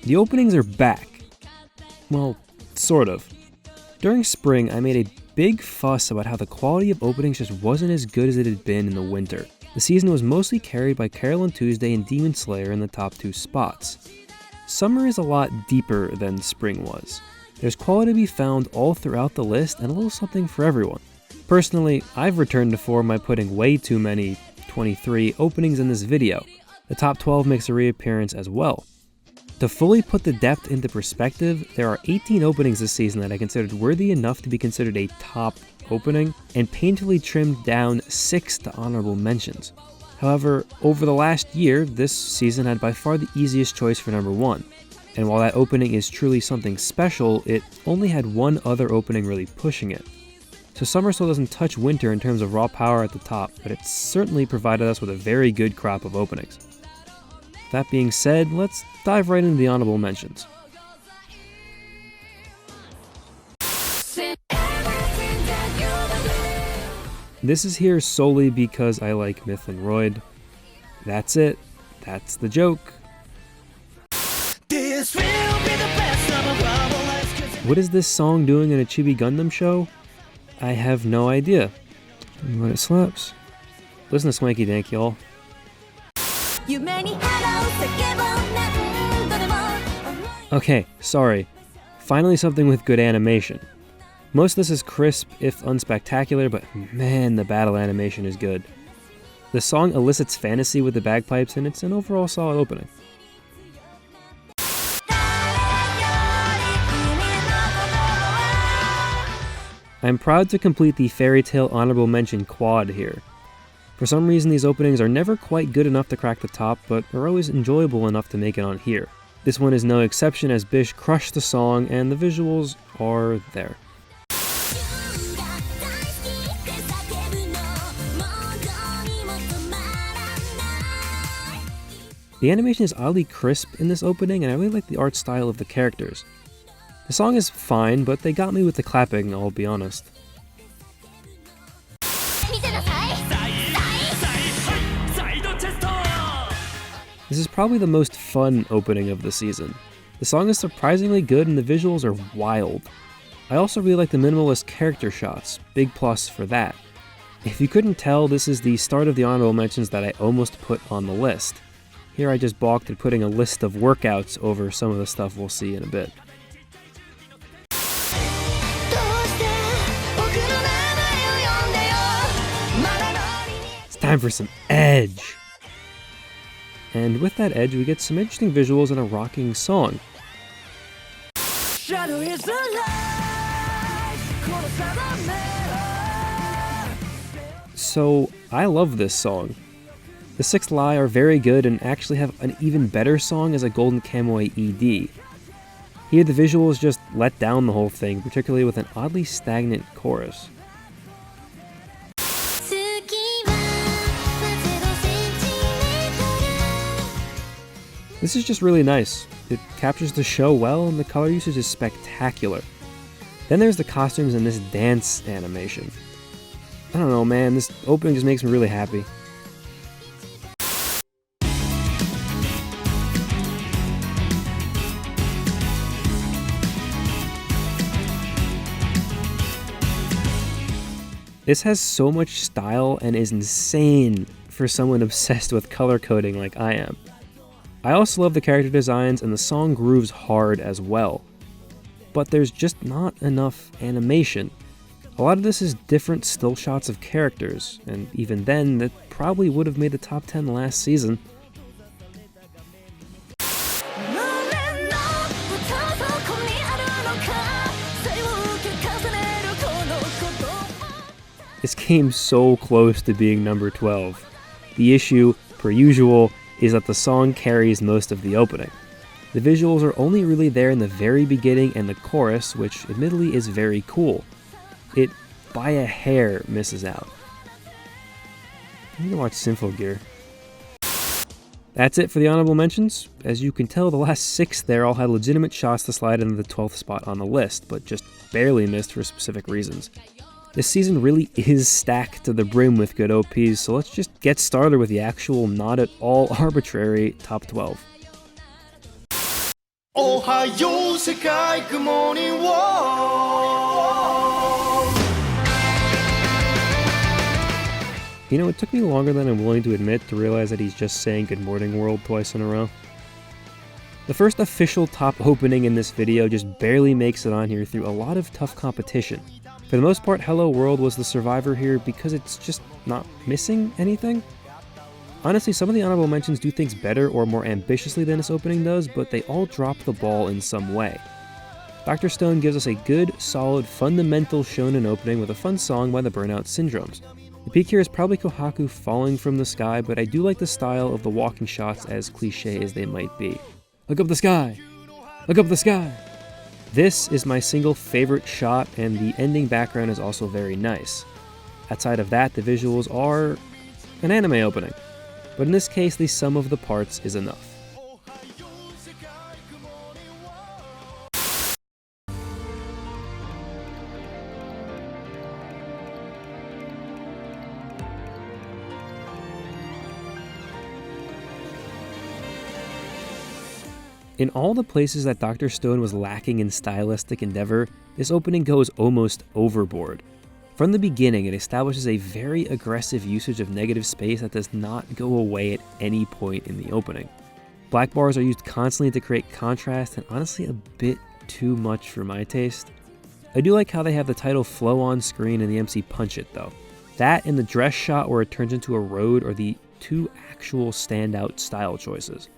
The openings are back. Well, sort of. During spring, I made a big fuss about how the quality of openings just wasn't as good as it had been in the winter. The season was mostly carried by Carol and Tuesday and Demon Slayer in the top 2 spots. Summer is a lot deeper than spring was. There's quality to be found all throughout the list and a little something for everyone. Personally, I've returned to form by putting way too many 23 openings in this video. The top 12 makes a reappearance as well. To fully put the depth into perspective, there are 18 openings this season that I considered worthy enough to be considered a top opening, and painfully trimmed down 6 to honorable mentions. However, over the last year, this season had by far the easiest choice for number 1. And while that opening is truly something special, it only had one other opening really pushing it. So summer still doesn't touch winter in terms of raw power at the top, but it certainly provided us with a very good crop of openings. That being said, let's dive right into the honorable mentions. This is here solely because I like Myth and Roid. That's it. That's the joke. What is this song doing in a Chibi Gundam show? I have no idea. But it slaps. Listen to Swanky Dank, y'all. Okay, sorry. Finally something with good animation. Most of this is crisp, if unspectacular, but man, the battle animation is good. The song elicits fantasy with the bagpipes, and it's an overall solid opening. I'm proud to complete the Fairy Tail honorable mention quad here. For some reason, these openings are never quite good enough to crack the top, but are always enjoyable enough to make it on here. This one is no exception, as Bish crushed the song, and the visuals are there. The animation is oddly crisp in this opening, and I really like the art style of the characters. The song is fine, but they got me with the clapping, I'll be honest. This is probably the most fun opening of the season. The song is surprisingly good and the visuals are wild. I also really like the minimalist character shots, big plus for that. If you couldn't tell, this is the start of the honorable mentions that I almost put on the list. Here I just balked at putting a list of workouts over some of the stuff we'll see in a bit. It's time for some edge! And with that edge, we get some interesting visuals and a rocking song. So, I love this song. The Sixth Lie are very good and actually have an even better song as a Golden Kamuy ED. Here the visuals just let down the whole thing, particularly with an oddly stagnant chorus. This is just really nice. It captures the show well and the color usage is spectacular. Then there's the costumes and this dance animation. I don't know, man, this opening just makes me really happy. This has so much style and is insane for someone obsessed with color coding like I am. I also love the character designs and the song grooves hard as well. But there's just not enough animation. A lot of this is different still shots of characters, and even then, that probably would have made the top 10 last season. This came so close to being number 12. The issue, per usual, is that the song carries most of the opening. The visuals are only really there in the very beginning and the chorus, which admittedly is very cool. It, by a hair, misses out. I need to watch Symphogear. That's it for the honorable mentions. As you can tell, the last 6 there all had legitimate shots to slide into the 12th spot on the list, but just barely missed for specific reasons. This season really is stacked to the brim with good OPs, so let's just get started with the actual not at all arbitrary top 12. Ohayo Sekai, good morning world. You know, it took me longer than I'm willing to admit to realize that he's just saying Good Morning World twice in a row. The first official top opening in this video just barely makes it on here through a lot of tough competition. For the most part, Hello World was the survivor here because it's just not missing anything. Honestly, some of the honorable mentions do things better or more ambitiously than this opening does, but they all drop the ball in some way. Dr. Stone gives us a good, solid, fundamental shonen opening with a fun song by the Burnout Syndromes. The peak here is probably Kohaku falling from the sky, but I do like the style of the walking shots, as cliche as they might be. Look up the sky! Look up the sky! This is my single favorite shot, and the ending background is also very nice. Outside of that, the visuals are an anime opening, but in this case, the sum of the parts is enough. In all the places that Dr. Stone was lacking in stylistic endeavor, this opening goes almost overboard. From the beginning, it establishes a very aggressive usage of negative space that does not go away at any point in the opening. Black bars are used constantly to create contrast, and honestly a bit too much for my taste. I do like how they have the title flow on screen and the MC punch it though. That and the dress shot where it turns into a road are the two actual standout style choices.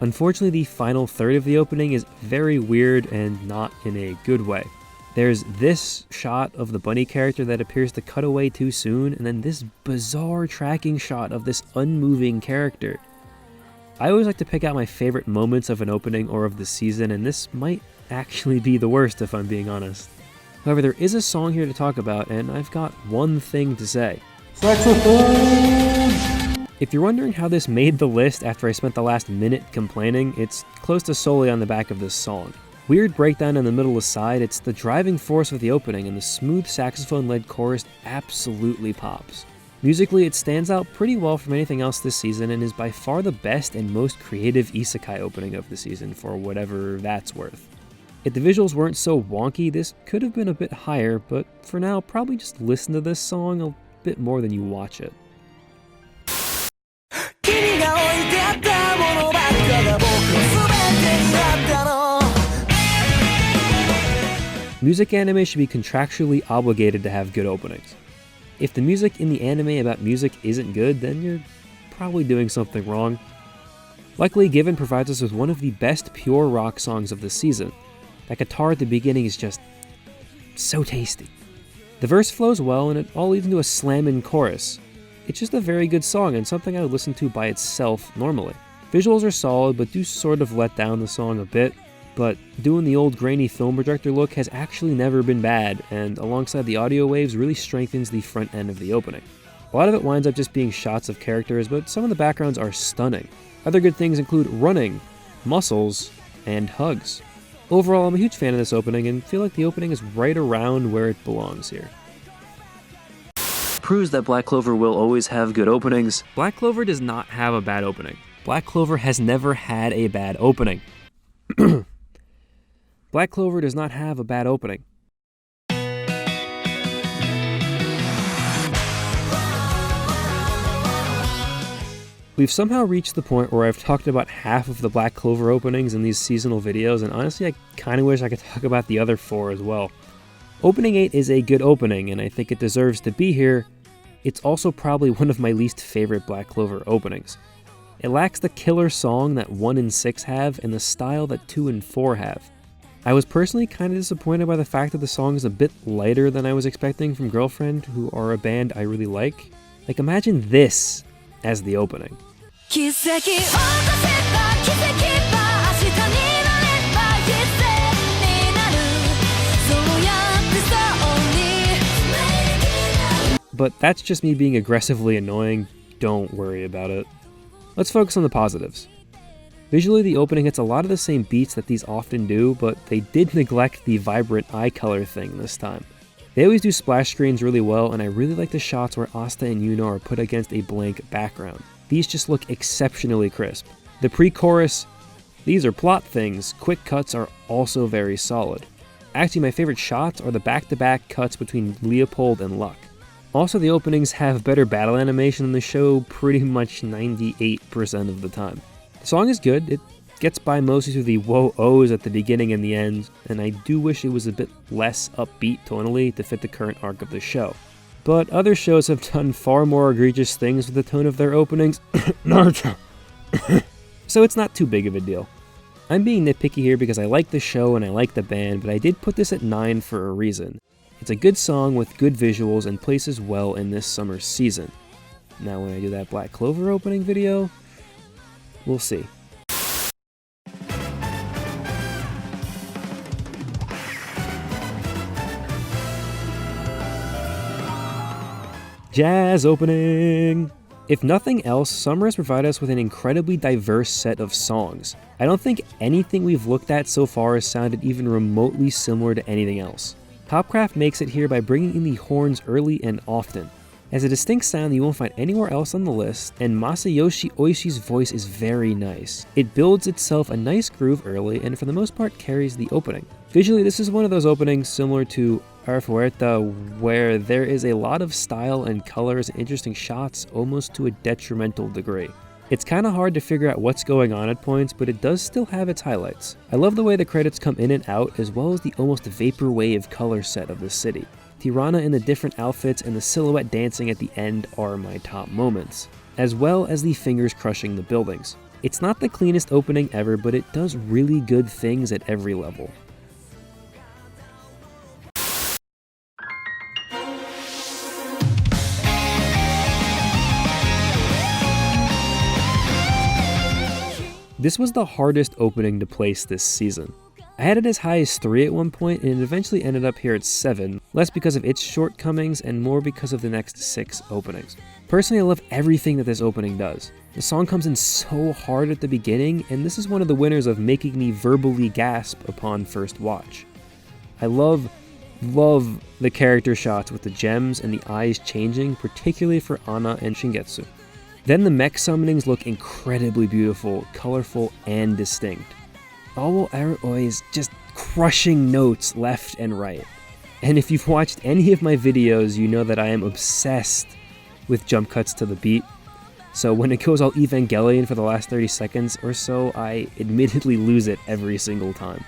Unfortunately, the final third of the opening is very weird and not in a good way. There's this shot of the bunny character that appears to cut away too soon, and then this bizarre tracking shot of this unmoving character. I always like to pick out my favorite moments of an opening or of the season, and this might actually be the worst if I'm being honest. However, there is a song here to talk about, and I've got one thing to say. If you're wondering how this made the list after I spent the last minute complaining, it's close to solely on the back of this song. Weird breakdown in the middle aside, it's the driving force of the opening, and the smooth saxophone-led chorus absolutely pops. Musically, it stands out pretty well from anything else this season and is by far the best and most creative Isekai opening of the season, for whatever that's worth. If the visuals weren't so wonky, this could have been a bit higher, but for now, probably just listen to this song a bit more than you watch it. Music anime should be contractually obligated to have good openings. If the music in the anime about music isn't good, then you're probably doing something wrong. Luckily, Given provides us with one of the best pure rock songs of the season. That guitar at the beginning is just so tasty. The verse flows well, and it all leads into a slammin' chorus. It's just a very good song and something I would listen to by itself normally. Visuals are solid, but do sort of let down the song a bit. But doing the old grainy film projector look has actually never been bad, and alongside the audio waves really strengthens the front end of the opening. A lot of it winds up just being shots of characters, but some of the backgrounds are stunning. Other good things include running, muscles, and hugs. Overall, I'm a huge fan of this opening and feel like the opening is right around where it belongs here. Proves that Black Clover will always have good openings. Black Clover does not have a bad opening. Black Clover has never had a bad opening. Black Clover does not have a bad opening. We've somehow reached the point where I've talked about half of the Black Clover openings in these seasonal videos, and honestly I kinda wish I could talk about the other 4 as well. Opening 8 is a good opening, and I think it deserves to be here. It's also probably one of my least favorite Black Clover openings. It lacks the killer song that 1 and 6 have, and the style that 2 and 4 have. I was personally kind of disappointed by the fact that the song is a bit lighter than I was expecting from Girlfriend, who are a band I really like. Like, imagine this as the opening. But that's just me being aggressively annoying, don't worry about it. Let's focus on the positives. Visually, the opening hits a lot of the same beats that these often do, but they did neglect the vibrant eye color thing this time. They always do splash screens really well, and I really like the shots where Asta and Yuno are put against a blank background. These just look exceptionally crisp. The pre-chorus, These are plot things. Quick cuts are also very solid. Actually, my favorite shots are the back-to-back cuts between Leopold and Luck. Also, the openings have better battle animation than the show pretty much 98% of the time. The song is good. It gets by mostly through the whoa-ohs at the beginning and the end, and I do wish it was a bit less upbeat tonally to fit the current arc of the show. But other shows have done far more egregious things with the tone of their openings. Naruto! So it's not too big of a deal. I'm being nitpicky here because I like the show and I like the band, but I did put this at 9 for a reason. It's a good song with good visuals and places well in this summer's season. Now when I do that Black Clover opening video, we'll see. Jazz opening! If nothing else, summer has provided us with an incredibly diverse set of songs. I don't think anything we've looked at so far has sounded even remotely similar to anything else. Topcraft makes it here by bringing in the horns early and often. As a distinct sound you won't find anywhere else on the list, and Masayoshi Oishi's voice is very nice. It builds itself a nice groove early and for the most part carries the opening. Visually, this is one of those openings similar to Arifureta where there is a lot of style and colors and interesting shots almost to a detrimental degree. It's kinda hard to figure out what's going on at points, but it does still have its highlights. I love the way the credits come in and out, as well as the almost vaporwave color set of the city. Tirana in the different outfits and the silhouette dancing at the end are my top moments, as well as the fingers crushing the buildings. It's not the cleanest opening ever, but it does really good things at every level. This was the hardest opening to place this season. I had it as high as 3 at one point, and it eventually ended up here at 7, less because of its shortcomings and more because of the next 6 openings. Personally, I love everything that this opening does. The song comes in so hard at the beginning, and this is one of the winners of making me verbally gasp upon first watch. I love the character shots with the gems and the eyes changing, particularly for Anna and Shingetsu. Then the mech summonings look incredibly beautiful, colorful, and distinct. All while RHEI is just crushing notes left and right. And if you've watched any of my videos, you know that I am obsessed with jump cuts to the beat. So when it goes all Evangelion for the last 30 seconds or so, I admittedly lose it every single time.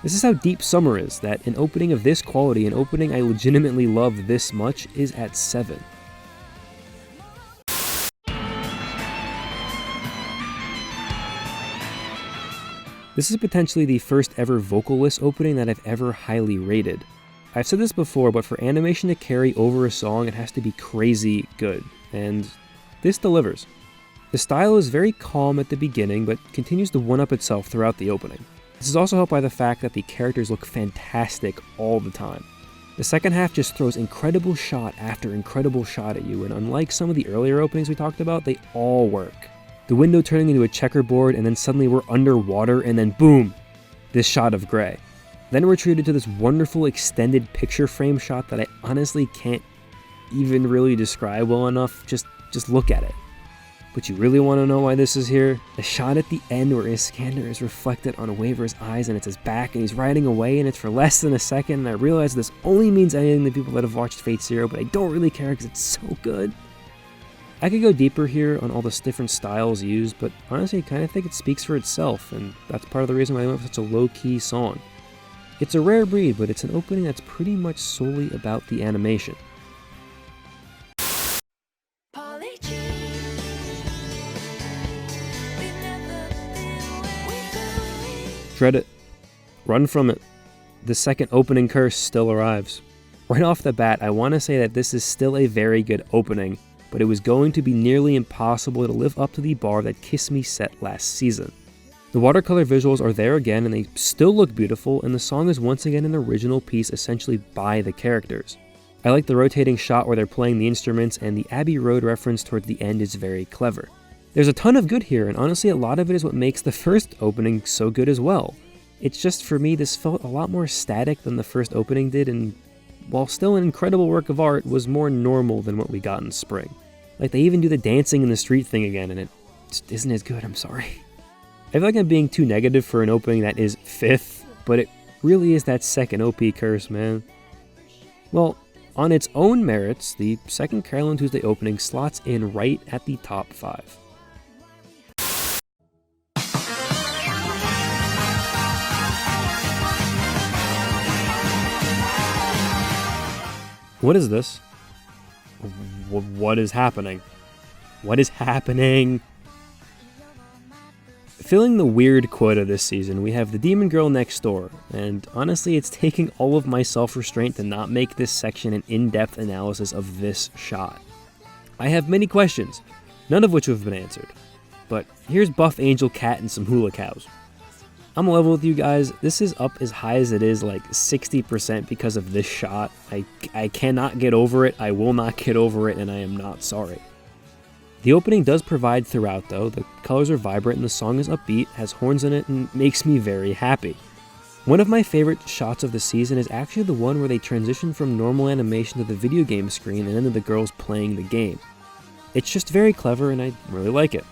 This is how deep summer is, that an opening of this quality, an opening I legitimately love this much, is at 7. This is potentially the first ever vocalist opening that I've ever highly rated. I've said this before, but for animation to carry over a song, it has to be crazy good, and this delivers. The style is very calm at the beginning, but continues to one-up itself throughout the opening. This is also helped by the fact that the characters look fantastic all the time. The second half just throws incredible shot after incredible shot at you, and unlike some of the earlier openings we talked about, they all work. The window turning into a checkerboard, and then suddenly we're underwater, and then boom, this shot of gray. Then we're treated to this wonderful extended picture frame shot that I honestly can't even really describe well enough. Just look at it. But you really want to know why this is here? The shot at the end where Iskander is reflected on Waver's eyes and it's his back and he's riding away and it's for less than a second, and I realize this only means anything to people that have watched Fate Zero, but I don't really care because it's so good. I could go deeper here on all the different styles used, but honestly I kind of think it speaks for itself, and that's part of the reason why I went with such a low-key song. It's a rare breed, but it's an opening that's pretty much solely about the animation. Dread it. Run from it. The second opening curse still arrives. Right off the bat, I want to say that this is still a very good opening, but it was going to be nearly impossible to live up to the bar that Kiss Me set last season. The watercolor visuals are there again and they still look beautiful, and the song is once again an original piece essentially by the characters. I like the rotating shot where they're playing the instruments, and the Abbey Road reference toward the end is very clever. There's a ton of good here, and honestly a lot of it is what makes the first opening so good as well. It's just, for me, this felt a lot more static than the first opening did, and while still an incredible work of art, was more normal than what we got in spring. Like, they even do the dancing in the street thing again, and it just isn't as good, I'm sorry. I feel like I'm being too negative for an opening that is 5th, but it really is that second OP curse, man. Well, on its own merits, the second Carol and Tuesday opening slots in right at the top 5. What is this? What is happening? What is happening? Filling the weird quota this season, we have the Demon Girl Next Door, and honestly it's taking all of my self-restraint to not make this section an in-depth analysis of this shot. I have many questions, none of which have been answered, but here's Buff Angel Cat and some hula cows. I'm level with you guys, this is up as high as it is, like 60% because of this shot. I cannot get over it, I will not get over it, and I am not sorry. The opening does provide throughout though, the colors are vibrant and the song is upbeat, has horns in it, and makes me very happy. One of my favorite shots of the season is actually the one where they transition from normal animation to the video game screen and then to the girls playing the game. It's just very clever and I really like it.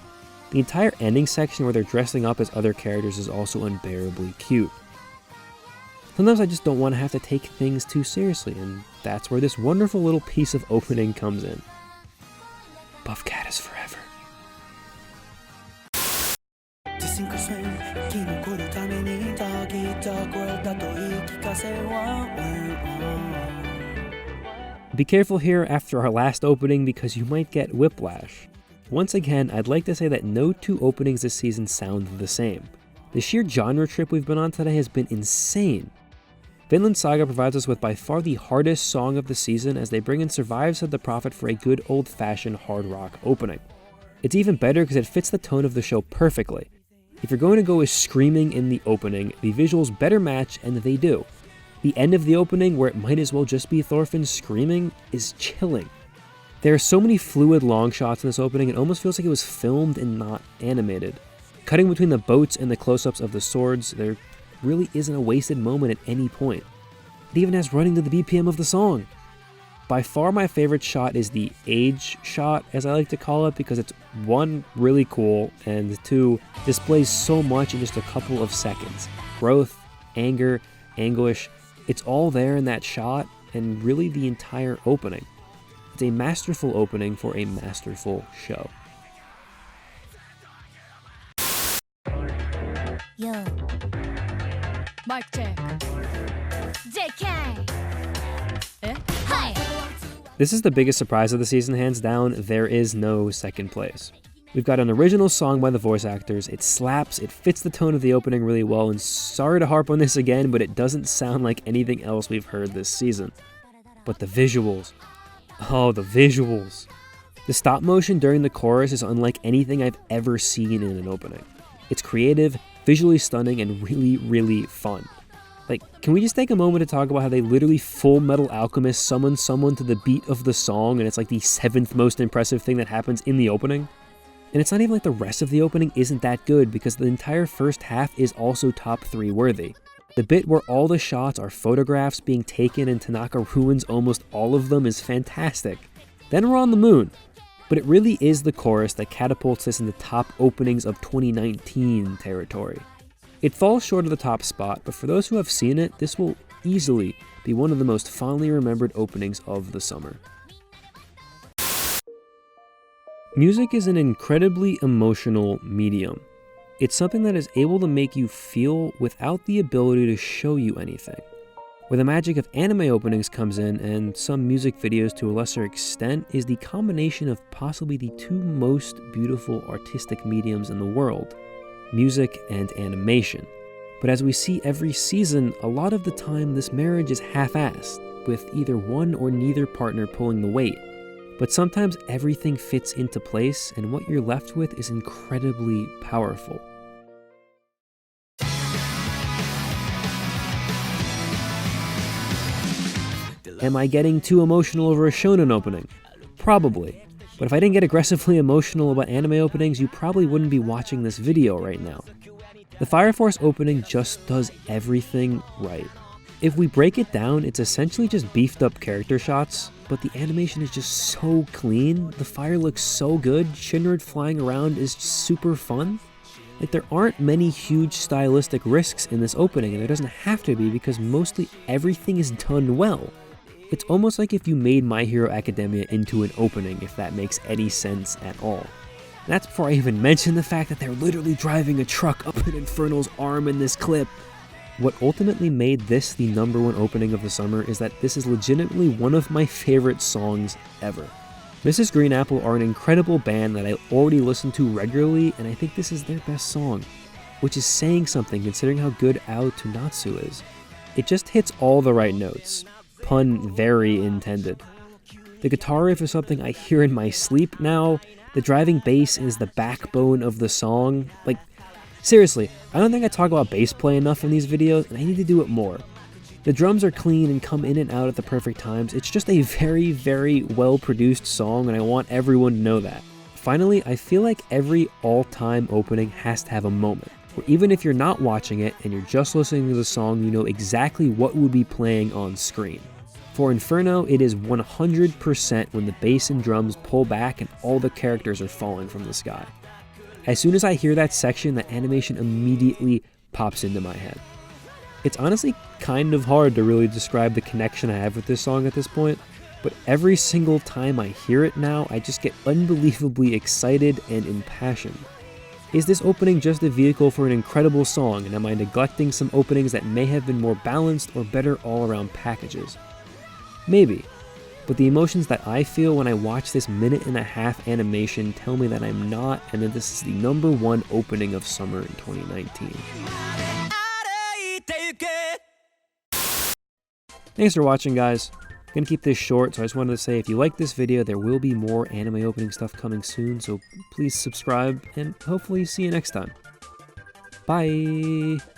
The entire ending section where they're dressing up as other characters is also unbearably cute. Sometimes I just don't want to have to take things too seriously, and that's where this wonderful little piece of opening comes in. Buff Cat is forever. Be careful here after our last opening because you might get whiplash. Once again, I'd like to say that no two openings this season sound the same. The sheer genre trip we've been on today has been insane. Vinland Saga provides us with by far the hardest song of the season as they bring in Survive Said the Prophet for a good old-fashioned hard rock opening. It's even better because it fits the tone of the show perfectly. If you're going to go with screaming in the opening, the visuals better match, and they do. The end of the opening, where it might as well just be Thorfinn screaming, is chilling. There are so many fluid long shots in this opening, it almost feels like it was filmed and not animated. Cutting between the boats and the close-ups of the swords, there really isn't a wasted moment at any point. It even has running to the BPM of the song. By far my favorite shot is the age shot, as I like to call it, because it's 1, really cool, and 2, displays so much in just a couple of seconds. Growth, anger, anguish, it's all there in that shot, and really the entire opening. It's a masterful opening for a masterful show. Yo. Mic check. JK. Hi. This is the biggest surprise of the season, hands down. There is no second place. We've got an original song by the voice actors, it slaps, it fits the tone of the opening really well, and sorry to harp on this again, but it doesn't sound like anything else we've heard this season. But the visuals. Oh, the visuals. The stop motion during the chorus is unlike anything I've ever seen in an opening. It's creative, visually stunning, and really, really fun. Like, can we just take a moment to talk about how they literally Full Metal Alchemist summon someone to the beat of the song, and it's like the 7th most impressive thing that happens in the opening? And it's not even like the rest of the opening isn't that good, because the entire first half is also top 3 worthy. The bit where all the shots are photographs being taken and Tanaka ruins almost all of them is fantastic. Then we're on the moon. But it really is the chorus that catapults this in the top openings of 2019 territory. It falls short of the top spot, but for those who have seen it, this will easily be one of the most fondly remembered openings of the summer. Music is an incredibly emotional medium. It's something that is able to make you feel without the ability to show you anything. Where the magic of anime openings comes in, and some music videos to a lesser extent, is the combination of possibly the 2 most beautiful artistic mediums in the world, music and animation. But as we see every season, a lot of the time this marriage is half-assed, with either one or neither partner pulling the weight. But sometimes everything fits into place, and what you're left with is incredibly powerful. Am I getting too emotional over a shonen opening? Probably. But if I didn't get aggressively emotional about anime openings, you probably wouldn't be watching this video right now. The Fire Force opening just does everything right. If we break it down, it's essentially just beefed up character shots, but the animation is just so clean, the fire looks so good, Shinra flying around is super fun. Like, there aren't many huge stylistic risks in this opening, and there doesn't have to be because mostly everything is done well. It's almost like if you made My Hero Academia into an opening, if that makes any sense at all. And that's before I even mention the fact that they're literally driving a truck up an Infernal's arm in this clip. What ultimately made this the #1 opening of the summer is that this is legitimately one of my favorite songs ever. Mrs. Green Apple are an incredible band that I already listen to regularly, and I think this is their best song, which is saying something considering how good Ao to Natsu is. It just hits all the right notes. Pun very intended. The guitar riff is something I hear in my sleep now. The driving bass is the backbone of the song. Like, seriously, I don't think I talk about bass play enough in these videos, and I need to do it more. The drums are clean and come in and out at the perfect times. It's just a very, very well-produced song, and I want everyone to know that. Finally, I feel like every all-time opening has to have a moment, where even if you're not watching it and you're just listening to the song, you know exactly what would be playing on screen. For Inferno, it is 100% when the bass and drums pull back and all the characters are falling from the sky. As soon as I hear that section, the animation immediately pops into my head. It's honestly kind of hard to really describe the connection I have with this song at this point, but every single time I hear it now, I just get unbelievably excited and impassioned. Is this opening just a vehicle for an incredible song, and am I neglecting some openings that may have been more balanced or better all-around packages? Maybe, but the emotions that I feel when I watch this 1.5-minute animation tell me that I'm not, and that this is the #1 opening of summer in 2019. Thanks for watching, guys. I'm gonna keep this short, so I just wanted to say if you like this video, there will be more anime opening stuff coming soon, so please subscribe, and hopefully see you next time. Bye!